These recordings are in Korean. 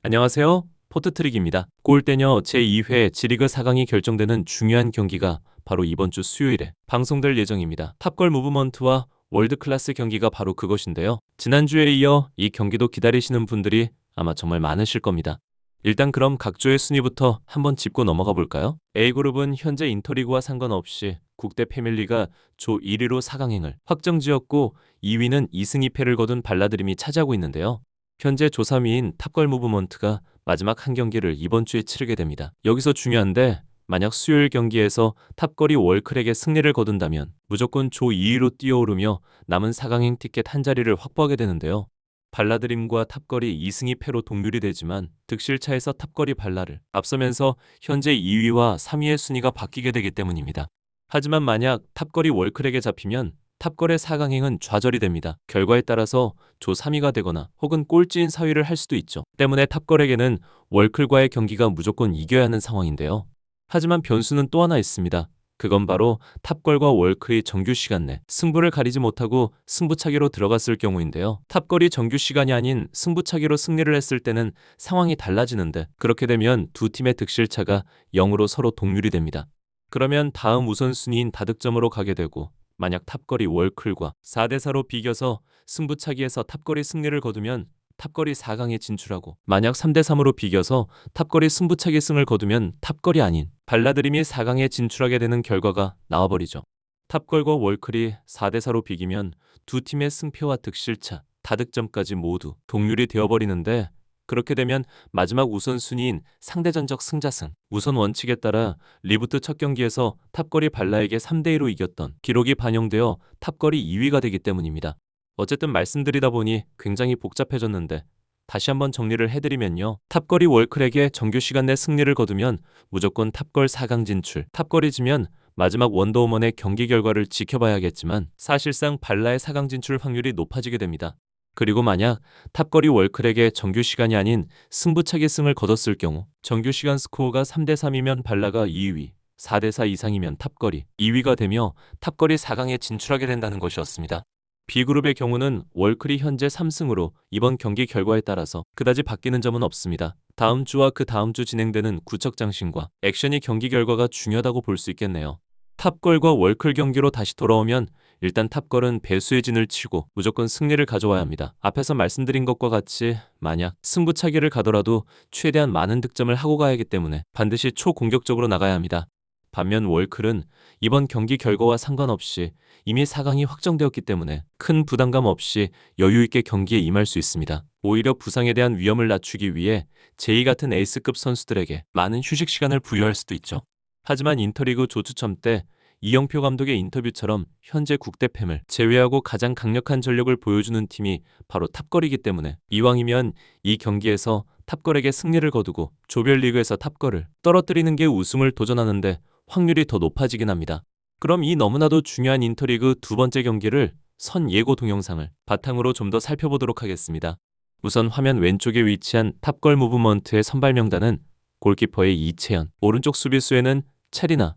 안녕하세요. 포트트릭입니다. 골대녀 제2회 G리그 4강이 결정되는 중요한 경기가 바로 이번 주 수요일에 방송될 예정입니다. 탑걸 무브먼트와 월드클래스 경기가 바로 그것인데요. 지난주에 이어 이 경기도 기다리시는 분들이 아마 정말 많으실 겁니다. 일단 그럼 각 조의 순위부터 한번 짚고 넘어가 볼까요? A그룹은 현재 인터리그와 상관없이 국대 패밀리가 조 1위로 4강행을 확정지었고 2위는 2승 2패를 거둔 발라드림이 차지하고 있는데요. 현재 조 3위인 탑걸 무브먼트가 마지막 한 경기를 이번 주에 치르게 됩니다. 여기서 중요한데 만약 수요일 경기에서 탑걸이 월클에게 승리를 거둔다면 무조건 조 2위로 뛰어오르며 남은 4강행 티켓 한 자리를 확보하게 되는데요. 발라드림과 탑걸이 2승 2패로 동률이 되지만 득실차에서 탑걸이 발라를 앞서면서 현재 2위와 3위의 순위가 바뀌게 되기 때문입니다. 하지만 만약 탑걸이 월클에게 잡히면 탑걸의 4강행은 좌절이 됩니다. 결과에 따라서 조 3위가 되거나 혹은 꼴찌인 4위를 할 수도 있죠. 때문에 탑걸에게는 월클과의 경기가 무조건 이겨야 하는 상황인데요. 하지만 변수는 또 하나 있습니다. 그건 바로 탑걸과 월클이 정규 시간 내 승부를 가리지 못하고 승부차기로 들어갔을 경우인데요. 탑걸이 정규 시간이 아닌 승부차기로 승리를 했을 때는 상황이 달라지는데 그렇게 되면 두 팀의 득실차가 0으로 서로 동률이 됩니다. 그러면 다음 우선순위인 다득점으로 가게 되고 만약 탑걸이 월클과 4대4로 비겨서 승부차기에서 탑걸이 승리를 거두면 탑걸이 4강에 진출하고 만약 3대3으로 비겨서 탑걸이 승부차기 승을 거두면 탑걸이 아닌 발라드림이 4강에 진출하게 되는 결과가 나와버리죠. 탑걸과 월클이 4대4로 비기면 두 팀의 승패와 득실차, 다득점까지 모두 동률이 되어버리는데 그렇게 되면 마지막 우선순위인 상대전적 승자승 우선 원칙에 따라 리부트 첫 경기에서 탑걸이 발라에게 3대2로 이겼던 기록이 반영되어 탑걸이 2위가 되기 때문입니다. 어쨌든 말씀드리다 보니 굉장히 복잡해졌는데 다시 한번 정리를 해드리면요. 탑걸이 월클에게 정규 시간 내 승리를 거두면 무조건 탑걸 4강 진출, 탑걸이 지면 마지막 원더우먼의 경기 결과를 지켜봐야겠지만 사실상 발라의 4강 진출 확률이 높아지게 됩니다. 그리고 만약 탑걸이 월클에게 정규 시간이 아닌 승부차기 승을 거뒀을 경우 정규 시간 스코어가 3대3이면 발라가 2위, 4대4 이상이면 탑걸이 2위가 되며 탑걸이 4강에 진출하게 된다는 것이었습니다. B그룹의 경우는 월클이 현재 3승으로 이번 경기 결과에 따라서 그다지 바뀌는 점은 없습니다. 다음 주와 그 다음 주 진행되는 구척장신과 액션이 경기 결과가 중요하다고 볼 수 있겠네요. 탑걸과 월클 경기로 다시 돌아오면 일단 탑걸은 배수의 진을 치고 무조건 승리를 가져와야 합니다. 앞에서 말씀드린 것과 같이 만약 승부차기를 가더라도 최대한 많은 득점을 하고 가야 하기 때문에 반드시 초공격적으로 나가야 합니다. 반면 월클은 이번 경기 결과와 상관없이 이미 4강이 확정되었기 때문에 큰 부담감 없이 여유 있게 경기에 임할 수 있습니다. 오히려 부상에 대한 위험을 낮추기 위해 제이 같은 에이스급 선수들에게 많은 휴식 시간을 부여할 수도 있죠. 하지만 인터리그 조추첨 때 이영표 감독의 인터뷰처럼 현재 국대팸을 제외하고 가장 강력한 전력을 보여주는 팀이 바로 탑걸이기 때문에 이왕이면 이 경기에서 탑걸에게 승리를 거두고 조별리그에서 탑걸을 떨어뜨리는 게 우승을 도전하는데 확률이 더 높아지긴 합니다. 그럼 이 너무나도 중요한 인터리그 두 번째 경기를 선 예고 동영상을 바탕으로 좀 더 살펴보도록 하겠습니다. 우선 화면 왼쪽에 위치한 탑걸 무브먼트의 선발 명단은 골키퍼의 이채연, 오른쪽 수비수에는 체리나,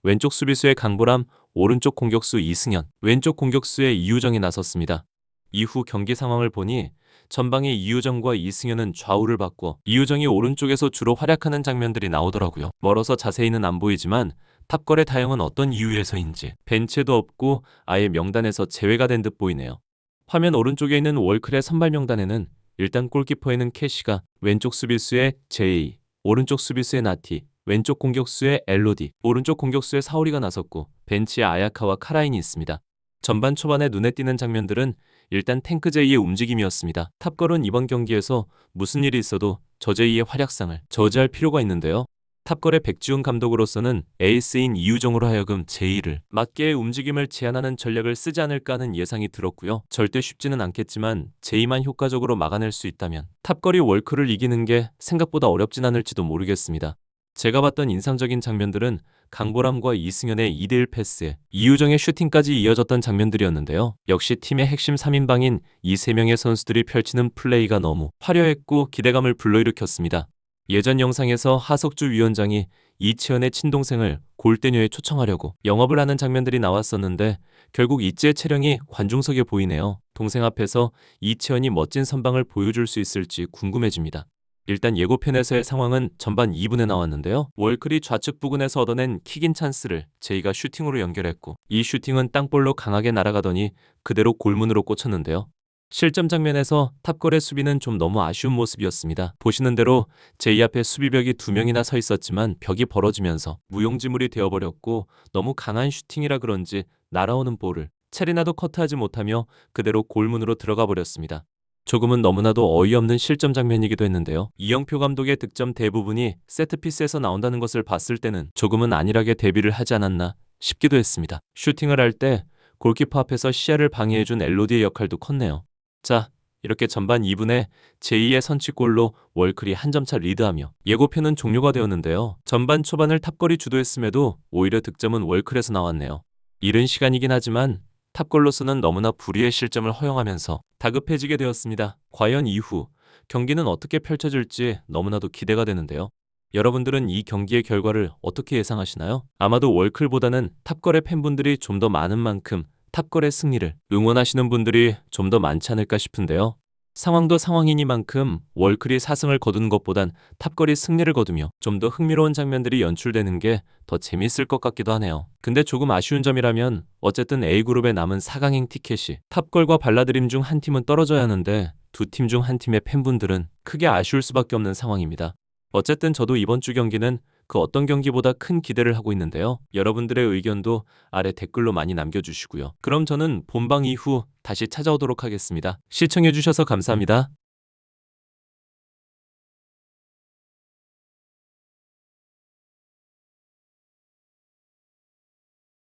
왼쪽 수비수의 강보람, 오른쪽 공격수 이승현, 왼쪽 공격수의 이우정이 나섰습니다. 이후 경기 상황을 보니 전방의 이우정과 이승현은 좌우를 바꿔 이우정이 오른쪽에서 주로 활약하는 장면들이 나오더라고요. 멀어서 자세히는 안 보이지만 탑걸의 다영은 어떤 이유에서인지 벤치에도 없고 아예 명단에서 제외가 된 듯 보이네요. 화면 오른쪽에 있는 월클의 선발 명단에는 일단 골키퍼에는 캐시가, 왼쪽 수비수의 제이, 오른쪽 수비수의 나티, 왼쪽 공격수의 엘로디, 오른쪽 공격수의 사오리가 나섰고 벤치에 아야카와 카라인이 있습니다. 전반 초반에 눈에 띄는 장면들은 일단 탱크제이의 움직임이었습니다. 탑걸은 이번 경기에서 무슨 일이 있어도 저제이의 활약상을 저지할 필요가 있는데요. 탑걸의 백지훈 감독으로서는 에이스인 이우정으로 하여금 제이를 맞게의 움직임을 제한하는 전략을 쓰지 않을까 하는 예상이 들었고요. 절대 쉽지는 않겠지만 제이만 효과적으로 막아낼 수 있다면 탑걸이 월클을 이기는 게 생각보다 어렵진 않을지도 모르겠습니다. 제가 봤던 인상적인 장면들은 강보람과 이승현의 2대1 패스에 이우정의 슈팅까지 이어졌던 장면들이었는데요. 역시 팀의 핵심 3인방인 이 3명의 선수들이 펼치는 플레이가 너무 화려했고 기대감을 불러일으켰습니다. 예전 영상에서 하석주 위원장이 이채연의 친동생을 골대녀에 초청하려고 영업을 하는 장면들이 나왔었는데 결국 이채의 채령이 관중석에 보이네요. 동생 앞에서 이채연이 멋진 선방을 보여줄 수 있을지 궁금해집니다. 일단 예고편에서의 상황은 전반 2분에 나왔는데요. 월클이 좌측 부근에서 얻어낸 킥인 찬스를 제이가 슈팅으로 연결했고 이 슈팅은 땅볼로 강하게 날아가더니 그대로 골문으로 꽂혔는데요. 실점 장면에서 탑걸의 수비는 좀 너무 아쉬운 모습이었습니다. 보시는 대로 제이 앞에 수비벽이 2명이나 서 있었지만 벽이 벌어지면서 무용지물이 되어버렸고 너무 강한 슈팅이라 그런지 날아오는 볼을 체리나도 커트하지 못하며 그대로 골문으로 들어가 버렸습니다. 조금은 너무나도 어이없는 실점 장면이기도 했는데요. 이영표 감독의 득점 대부분이 세트피스에서 나온다는 것을 봤을 때는 조금은 안일하게 대비를 하지 않았나 싶기도 했습니다. 슈팅을 할 때 골키퍼 앞에서 시야를 방해해준 엘로디의 역할도 컸네요. 자, 이렇게 전반 2분에 제2의 선취골로 월클이 한 점차 리드하며 예고편은 종료가 되었는데요. 전반 초반을 탑걸이 주도했음에도 오히려 득점은 월클에서 나왔네요. 이른 시간이긴 하지만 탑걸로서는 너무나 불의의 실점을 허용하면서 다급해지게 되었습니다. 과연 이후 경기는 어떻게 펼쳐질지 너무나도 기대가 되는데요. 여러분들은 이 경기의 결과를 어떻게 예상하시나요? 아마도 월클보다는 탑걸의 팬분들이 좀 더 많은 만큼 탑걸의 승리를 응원하시는 분들이 좀 더 많지 않을까 싶은데요. 상황도 상황이니만큼 월클이 4승을 거두는 것보단 탑걸이 승리를 거두며 좀 더 흥미로운 장면들이 연출되는 게 더 재밌을 것 같기도 하네요. 근데 조금 아쉬운 점이라면 어쨌든 A그룹에 남은 4강행 티켓이 탑걸과 발라드림 중 한 팀은 떨어져야 하는데 두 팀 중 한 팀의 팬분들은 크게 아쉬울 수밖에 없는 상황입니다. 어쨌든 저도 이번 주 경기는 그 어떤 경기보다 큰 기대를 하고 있는데요. 여러분들의 의견도 아래 댓글로 많이 남겨주시고요. 그럼 저는 본방 이후 다시 찾아오도록 하겠습니다. 시청해주셔서 감사합니다.